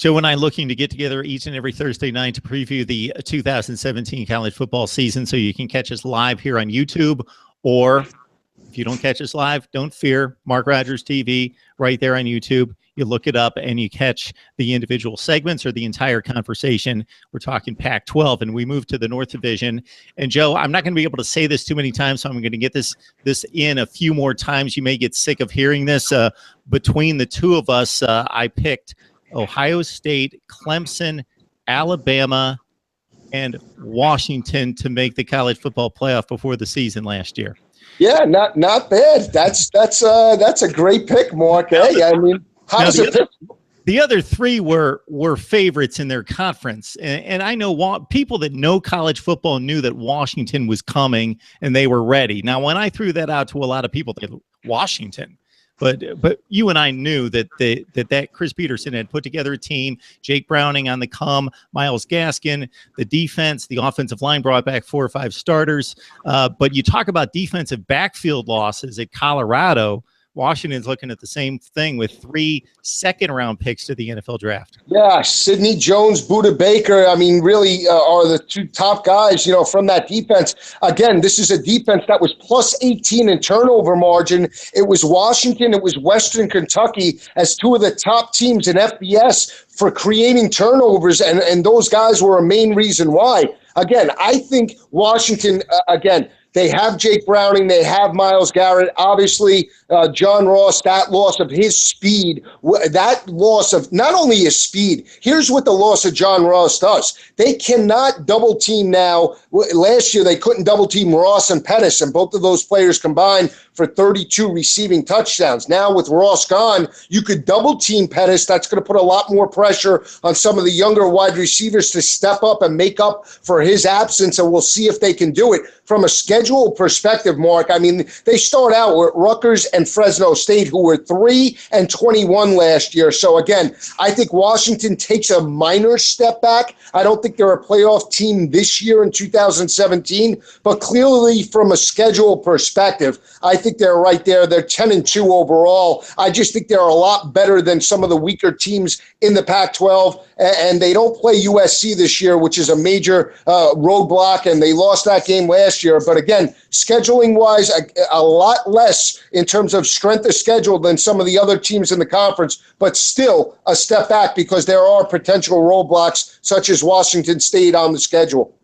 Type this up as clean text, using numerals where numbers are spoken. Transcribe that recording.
Joe and I looking to get together each and every Thursday night to preview the 2017 college football season. So you can catch us live here on YouTube, or if you don't catch us live, don't fear. Mark Rogers TV right there on YouTube. You look it up and you catch the individual segments or the entire conversation. We're talking Pac-12, and we move to the North Division. And Joe, I'm not going to be able to say this too many times, so I'm going to get this in a few more times. You may get sick of hearing this. Between the two of us, I picked Ohio State, Clemson, Alabama, and Washington to make the college football playoff before the season last year. Yeah, not bad. That's a great pick, Mark. Hey, I mean, how does it pick? The other three were favorites in their conference, and I know people that know college football knew that Washington was coming and they were ready. Now, when I threw that out to a lot of people, they Washington. But you and I knew that Chris Peterson had put together a team, Jake Browning on the come, Myles Gaskin, the defense, the offensive line brought back 4 or 5 starters. But you talk about defensive backfield losses at Colorado. Washington's looking at the same thing with 3 second-round picks to the NFL draft. Yeah, Sidney Jones, Budda Baker, I mean, really are the 2 top guys, from that defense. Again, this is a defense that was plus 18 in turnover margin. It was Washington, it was Western Kentucky as 2 of the top teams in FBS for creating turnovers, and those guys were a main reason why. Again, I think Washington, they have Jake Browning. They have Myles Garrett. Obviously, John Ross, that loss of his speed, that loss of not only his speed, here's what the loss of John Ross does. They cannot double team now. Last year, they couldn't double team Ross and Pettis, and both of those players combined for 32 receiving touchdowns. Now with Ross gone, you could double team Pettis. That's going to put a lot more pressure on some of the younger wide receivers to step up and make up for his absence, and we'll see if they can do it. From a schedule perspective, Mark, I mean, they start out with Rutgers and Fresno State, who were 3-21 last year. So again, I think Washington takes a minor step back. I don't think they're a playoff team this year in 2017, but clearly from a schedule perspective, I think they're right there. They're 10-2 overall. I just think they're a lot better than some of the weaker teams in the Pac-12, and they don't play USC this year, which is a major roadblock, and they lost that game last year. But again, scheduling-wise, a lot less in terms of strength of schedule than some of the other teams in the conference, but still a step back because there are potential roadblocks such as Washington State on the schedule.